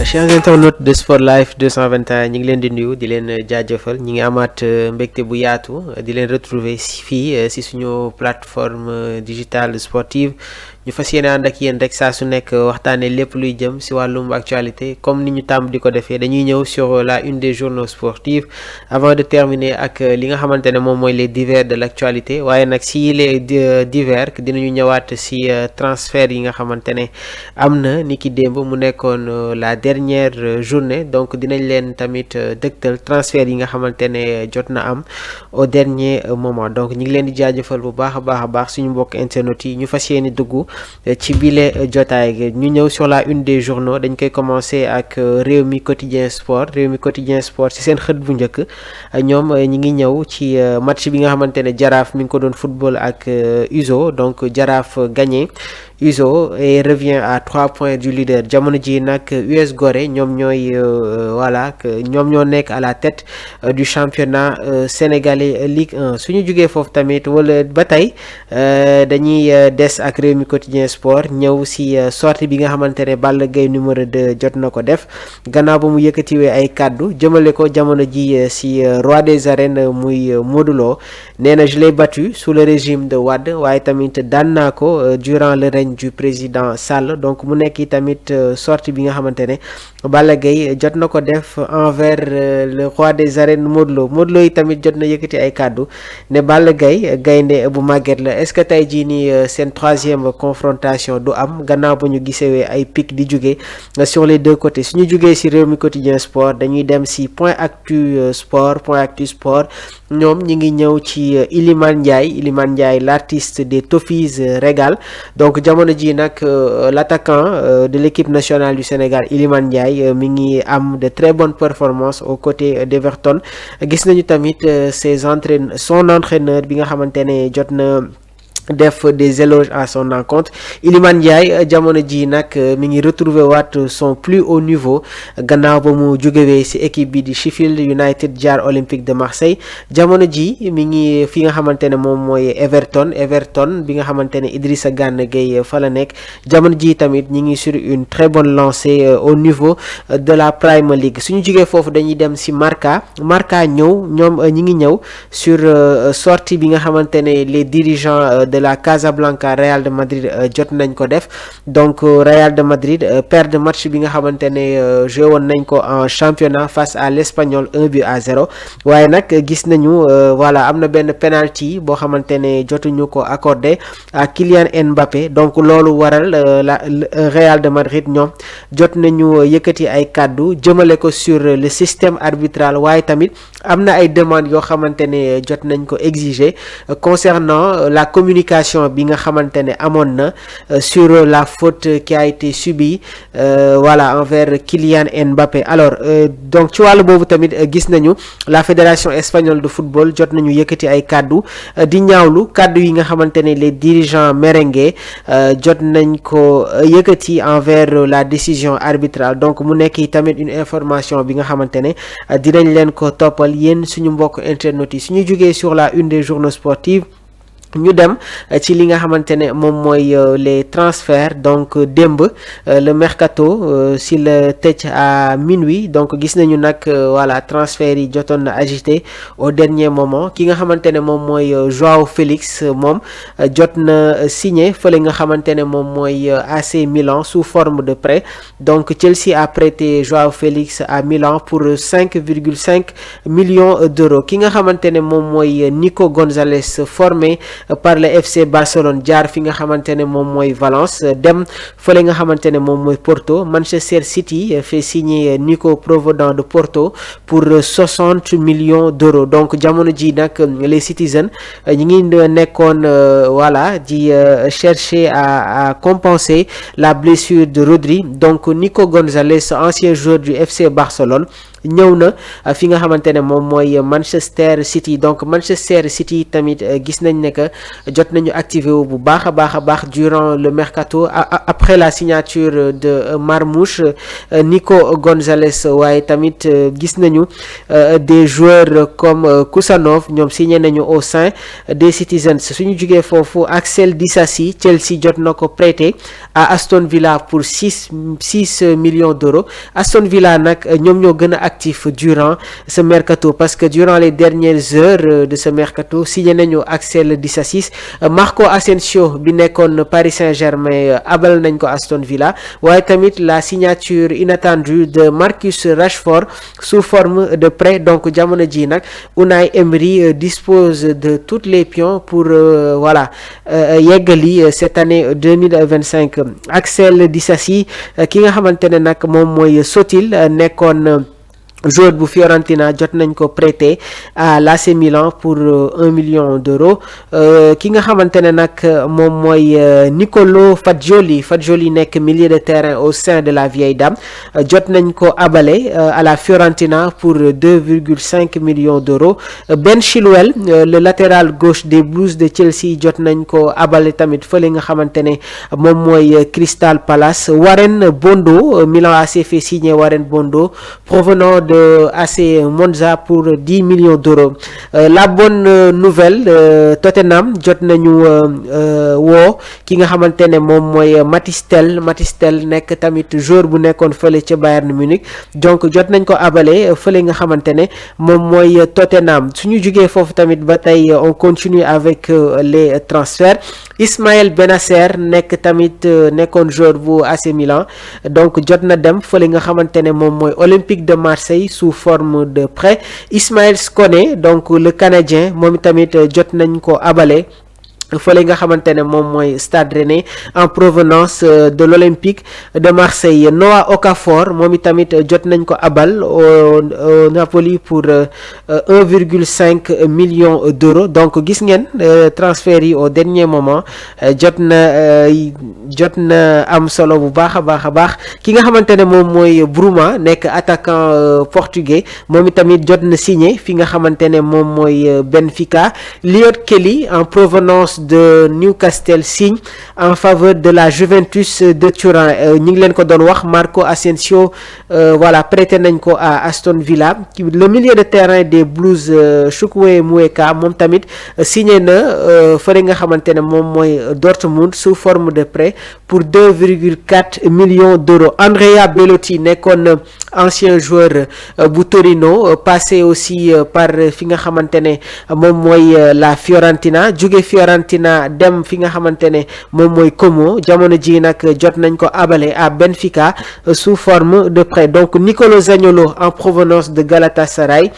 chers internautes de Sport Life 221 ñi ngi leen di nuyu di leen jaajëfal ñi ngi amaat mbégte bu yaatu di leen retrouver fii si suñu plateforme digitale sportive ñu fas yéene ànd ak yéen rek saa su nekk waxtaanee lépp luy jëm si wàllum actualité comme ni ñu tàmm di ko defee dañuy ñëw sur la une des journaux sportifs avant de terminer ak li nga xamante ne moom mooy les divers de l' actualité waaye nag si les divers dinañu ñëwaat si transfert yi nga xamante ne am na ni ki démb mu nekkoon la dernière journée donc dinañ leen tamit dëgtal transfert yi nga xamante ne jot na am au dernier moment donc ñu ngi leen di jaajëfal bu baax a baax suñu mbokk internet yi ñu fas yéene dugg ci bile jotaay gi ñu ñëw sur la une des journaux dañ koy commencer ak Rewmi Quotidien Sport ci seen xët bu njëkk ñoom ñi ngi ñëw ci match bi nga xamante ne Jaraaf mi ngi ko doon football ak USO donc Jaraaf gagné USO et revient à 3 points du leader jamono ji nag US Gorée ñoom ñooy ñoom ñoo nekk à la tête du championnat sénégalais Ligue 1 suñu jugee foofu tamit wala ba tey dañuy des ak Rewmi Quotidien Sport ñëw si sortie bi nga xamante ne Balla Gaye numéro 2 jot na ko def gannaaw ba mu yëkkatiwee ay kàddu jëmale ko jamono ji si roi des arènes muy Modou Lo nee na je l'ai battu sous le régime de Wade waaye tamit daan naa ko durant le règne du président Sall donc mu nekk tamit sortie bi nga xamante ne Balla Gaye jot na ko def envers le roi des arènes Modou Lo yi tamit jot na yëkkati ay kàddu ne Balla Gaye gaynde bu màgget la est-ce que tey jii nii seen troisième confrontation du am gannaaw ba ñu gisewee ay pic di jóge sur les deux côtés suñu jógee si Rewmi Quotidien Sport dañuy dem si Point Actu Sport ñoom ñi ngi ñëw ci Iliman Ndiaye l'artiste des Toffees Régal donc jamono ji nag l'attaquant de l'équipe nationale du Sénégal Iliman Ndiaye mi ngi am de très bonnes performances aux côtés d'Everton gis nañu tamit son entraîneur bi nga xamante ne jot na def des éloges à son encontre Iliman Ndiaye jamono ji nag mi ngi retrouver waat son plus haut niveau gannaaw ba mu jógewee ci équipe bi di Sheffield United jaar Olympique de Marseille jamono ji mi ngi fi nga xamante ne moom mooy Everton bi nga xamante ne Idrissa Gana Gueye fa la nekk jamono ji tamit ñi ngi sur une très bonne lancée au niveau de la Premier League suñu jógee foofu dañuy dem ci Marca ñoom ñi ngi ñëw sur sortie bi nga xamante ne les dirigeants de la Casablanca Real de Madrid jot nañ ko def donc Real de Madrid perd match bi nga xamante ne joué woon nañ ko en championnat face à l'Espagnol 1-0 waaye nag gis nañu am na benn penalty boo xamante ne jotuñu ko accordé à Kylian Mbappé donc loolu waral la Real de Madrid ñoom jot nañu yëkkati ay kàddu jëmale ko sur le système arbitral waaye tamit am na ay demandes yoo xamante ne jot nañ ko exiger concernant la communication bi nga xamante ne amoon na sur la faute qui a été subie envers Kylian Mbappé alors donc ci wàllu boobu tamit gis nañu la fédération espagnole de football jot nañu yëkkati ay kàddu di ñaawlu kàddu yi nga xamante ne les dirigeants merengue jot nañ ko yëkkati envers la décision arbitrale donc mu nekk tamit une information bi nga xamante ne dinañ leen ko toppal yéen suñu mbokk internautes yi suñu jógee sur la une des journaux sportifs ñu dem ci li nga xamante ne moom mooy les transferts donc démb le mercato si la tëj à minuit donc gis nañu nag transfert yi jotoon na agité au dernier moment ki nga xamante ne moom mooy Joao Félix moom jot na signé fële nga xamante ne moom mooy AC Milan sous forme de prêt donc Chelsea a prêté Joao Félix à Milan pour 5,5 millions d'euros ki nga xamante ne moom mooy Nico Gonzalez formé par le FC Barcelone jaar fi nga xamante ne moom mooy Valence dem fële nga xamante ne moom mooy Porto. Manchester City fait signer Nico Provedon de Porto pour 60 millions d'euros. Donc jamono ji nag les Citizens ñi ngi nekkoon voilà di chercher à compenser la blessure de Rodri. Donc Nico Gonzalez, ancien joueur du FC Barcelone, ñëw na fi nga xamante ne moom mooy Manchester City. Donc Manchester City tamit gis nañ ne que jot nañu activé wu bu baax a baax durant le mercato après la signature de Marmoush, Nico Gonzalez, waaye tamit gis nañu des joueurs comme Kusanov ñoom signé nañu au sein des Citizens. suñu jugee foofu Axel Disasi, Chelsea jot na ko prêté à Aston Villa pour 6 millions d'euros. Aston Villa nag ñoom ñoo gën a actif durant ce mercato parce que durant les dernières heures de ce mercato signé nañu Axel Disasi. Marco Asensio bi nekkoon Paris Saint-Germain abal nañ ko Aston Villa, waaye tamit la signature inattendue de Marcus Rashford sous forme de prêt. Donc jamono ji nag Unai Emery dispose de tous les pions pour voilà yeggali cette année 2025. Axel Disasi ki nga xamante ne nag moom mooy Sotil nekkoon joueur bu Fiorentina jot nañ ko prêté à l'AC Milan pour 1 million d'euros. Ki nga xamante ne nag moom mooy Nicolo Fagioli nekk milieu de terrain au sein de la vieille dame, jot nañ ko abale à la Fiorentina pour 2,5 millions d'euros. Ben Chilwell, le latéral gauche des Blues de Chelsea, jot nañ ko abale tamit fële nga xamante ne moom mooy Crystal Palace. Warren Bondo, Milan AC fait signer Warren Bondo provenant de AC Monza pour 10 millions d'euros. La bonne nouvelle, Tottenham jot nañu woo ki nga xamante ne moom mooy Mathys Tel nekk tamit joueur bu nekkoon fële ca Bayern Munich, donc jot nañ ko abale fële nga xamante ne moom mooy Tottenham. suñu jugee foofu tamit ba tey on continue avec les transferts. Ismaël Bennacer nekk tamit nekkoon joueur bu AC Milan, donc jot na dem fële nga xamante ne moom mooy Olympique de Marseille sous forme de prêt. Ismaël Koné, donc le Canadien, moom tamit jot nañ ko abale fële nga xamante ne moom mooy Stade Rennais en provenance de l'Olympique de Marseille. Noah Okafor moom tamit jot nañ ko abal au Napoli pour 1,5 million d'euros. Donc gis ngeen transfert yi au dernier moment jot na am solo bu baax a baax. Ki nga xamante ne moom mooy Bruma nekk attaquant portugais, moom tamit jot na signé fi nga xamante ne moom mooy Benfica. Liot Kelly en provenance de Newcastle signe en faveur de la Juventus de Turin. ñi ngi leen ko doon wax, Marco Asensio voilà prêté nañ ko à Aston Villa. Le milieu de terrain des Blues Chukwuemeka moom tamit signé na fële nga xamante ne moom mooy Dortmund sous forme de prêt pour 2,4 millions d'euros. Andrea Belotti nekkoon ancien joueur bu Torino, passé aussi par fi nga xamante ne moom mooy la Fiorentina, jóge Fiorentina dem fi nga xamante ne moom mooy Como. jamono ji nag jot nañ ko abale à Benfica sous forme de prêt. Donc Nicolo Zaniolo en provenance de Galatasaray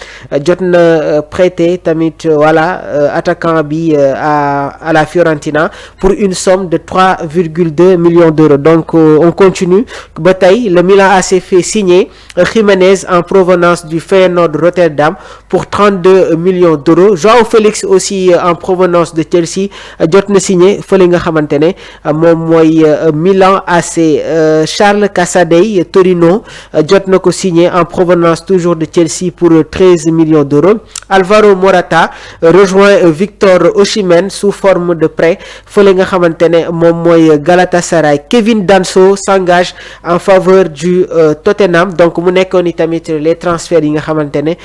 jot na prêté tamit voilà attaquant bi à la Fiorentina pour une somme de 3,2 millions d'euros. Donc on continue ba tey. Le Milan AC fait signer Jiménez en provenance du Feyenoord Rotterdam pour 32 millions d'euros. Joao Félix aussi en provenance de Chelsea jot na signé fële nga xamante ne moom mooy Milan AC. Charles Casadei Torino jot na ko signé en provenance toujours de Chelsea pour 13 millions d'euros. Alvaro Morata rejoint Victor Osimhen sous forme de prêt fële nga xamante ne moom mooy Galatasaray. Kevin Danso s'engage en faveur du Tottenham. Donc mu nekkoon ni tamit les transferts yi nga xamante ne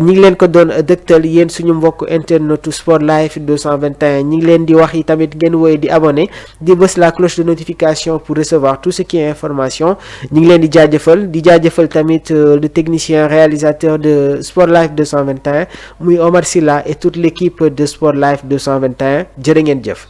ñi ngi leen ko doon dëgtal yéen suñu mbokk internetu Sport Life 221. ñi ngi leen di wax yi tamit ngeen woy di abonné di bës la cloche de notification pour recevoir tout ce qui est information. ñi ngi leen di jaajëfal tamit le technicien réalisateur de Sport Life 221 muy Omar Silla et toute l'équipe de Sport Life 221. jërë ngeen jëf.